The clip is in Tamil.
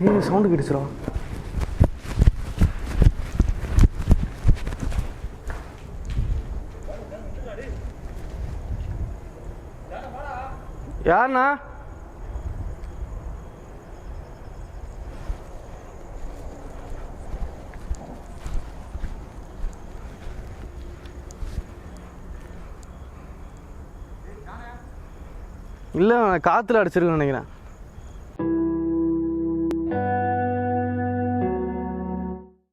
ஏய் சவுண்டு கேட்டுச்சுரா. யாருண்ணா? இல்லை காற்றுல அடிச்சிருக்குன்னு நினைக்கிறேன்.